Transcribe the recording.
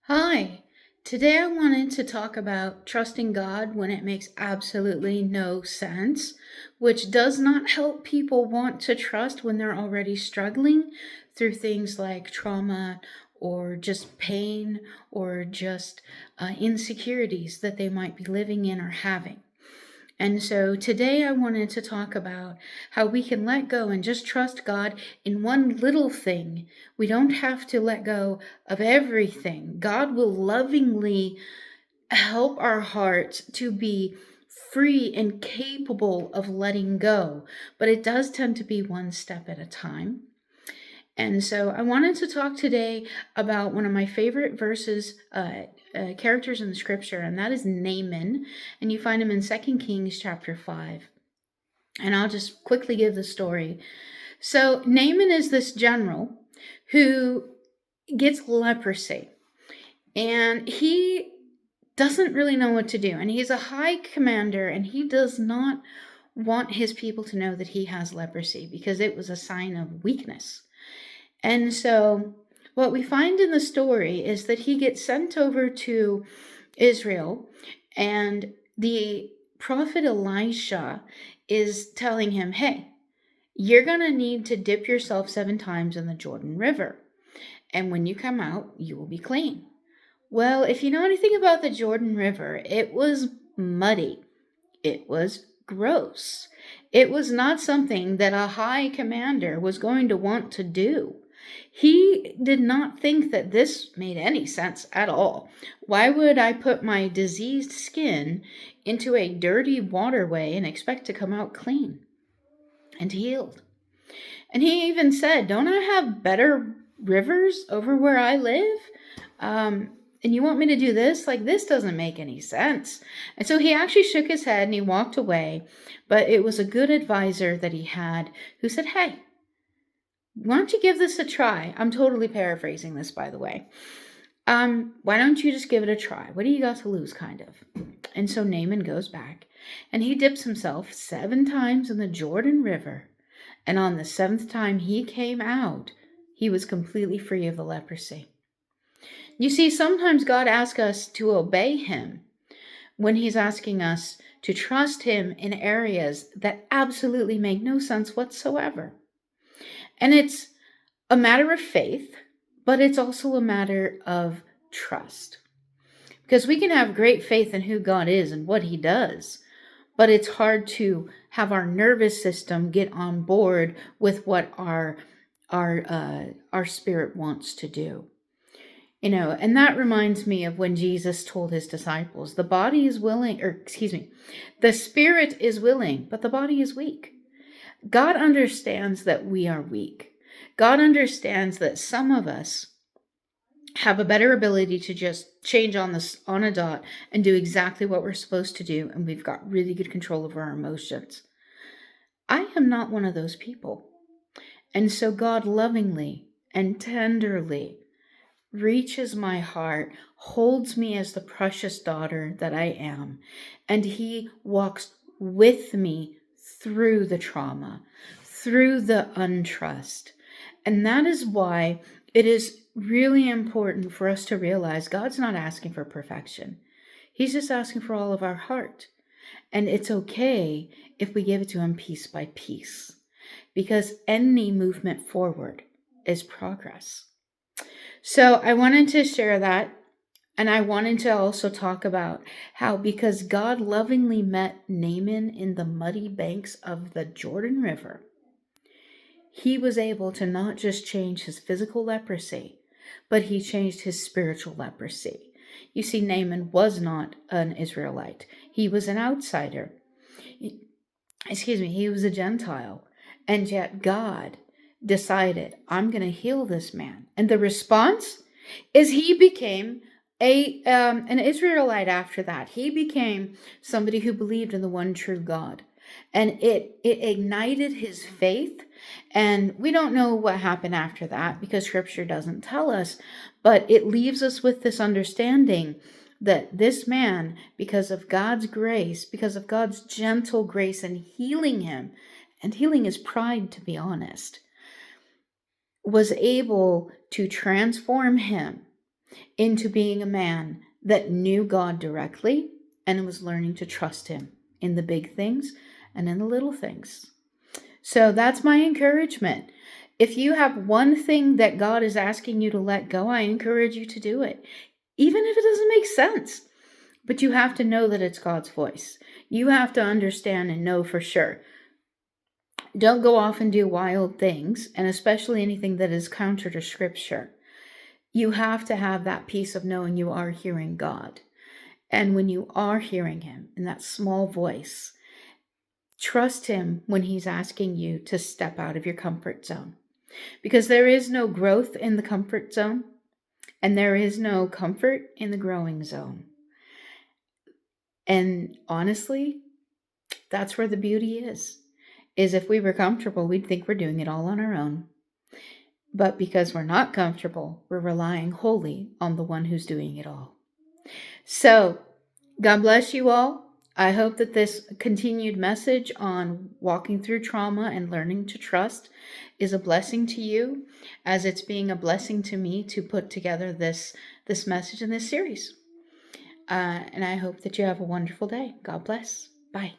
Hi, today I wanted to talk about trusting God when it makes absolutely no sense, which does not help people want to trust when they're already struggling through things like trauma or just pain or just insecurities that they might be living in or having. And so today I wanted to talk about how we can let go and just trust God in one little thing. We don't have to let go of everything. God will lovingly help our hearts to be free and capable of letting go, but it does tend to be one step at a time. And so I wanted to talk today about one of my favorite characters in the scripture, and that is Naaman. And you find him in 2 Kings chapter 5. And I'll just quickly give the story. So Naaman is this general who gets leprosy, and he doesn't really know what to do. And he's a high commander, and he does not want his people to know that he has leprosy because it was a sign of weakness. And so what we find in the story is that he gets sent over to Israel, and the prophet Elisha is telling him, hey, you're going to need to dip yourself 7 times in the Jordan River. And when you come out, you will be clean. Well, if you know anything about the Jordan River, it was muddy. It was gross. It was not something that a high commander was going to want to do. He did not think that this made any sense at all. Why would I put my diseased skin into a dirty waterway and expect to come out clean and healed? And he even said, don't I have better rivers over where I live? And you want me to do this? Like, this doesn't make any sense. And so he actually shook his head and he walked away. But it was a good advisor that he had who said, hey, why don't you give this a try? I'm totally paraphrasing this, by the way. Why don't you just give it a try? What do you got to lose, kind of? And so Naaman goes back and he dips himself 7 times in the Jordan River. And on the 7th time he came out, he was completely free of the leprosy. You see, sometimes God asks us to obey him when he's asking us to trust him in areas that absolutely make no sense whatsoever. And it's a matter of faith, but it's also a matter of trust. Because we can have great faith in who God is and what he does, but it's hard to have our nervous system get on board with what our spirit wants to do. And that reminds me of when Jesus told his disciples, the spirit is willing, but the body is weak. God understands that we are weak. God understands that some of us have a better ability to just change on a dot and do exactly what we're supposed to do, and we've got really good control over our emotions. I am not one of those people. And so God lovingly and tenderly reaches my heart, holds me as the precious daughter that I am, and he walks with me through the trauma, through the untrust. And that is why it is really important for us to realize God's not asking for perfection. He's just asking for all of our heart. And it's okay if we give it to him piece by piece, because any movement forward is progress. So I wanted to share that. And I wanted to also talk about how, because God lovingly met Naaman in the muddy banks of the Jordan River, he was able to not just change his physical leprosy, but he changed his spiritual leprosy. You see, Naaman was not an Israelite. He was an outsider. He was a Gentile. And yet God decided, I'm going to heal this man. And the response is he became an Israelite after that. He became somebody who believed in the one true God. And it ignited his faith. And we don't know what happened after that because scripture doesn't tell us. But it leaves us with this understanding that this man, because of God's grace, because of God's gentle grace and healing him, and healing his pride, to be honest, was able to transform him into being a man that knew God directly and was learning to trust him in the big things and in the little things. So that's my encouragement. If you have one thing that God is asking you to let go, I encourage you to do it, even if it doesn't make sense. But you have to know that it's God's voice. You have to understand and know for sure. Don't go off and do wild things, and especially anything that is counter to Scripture. You have to have that peace of knowing you are hearing God. And when you are hearing him in that small voice, trust him when he's asking you to step out of your comfort zone. Because there is no growth in the comfort zone, and there is no comfort in the growing zone. And honestly, that's where the beauty is if we were comfortable, we'd think we're doing it all on our own. But because we're not comfortable, we're relying wholly on the one who's doing it all. So, God bless you all. I hope that this continued message on walking through trauma and learning to trust is a blessing to you, as it's being a blessing to me to put together this message in this series. And I hope that you have a wonderful day. God bless. Bye.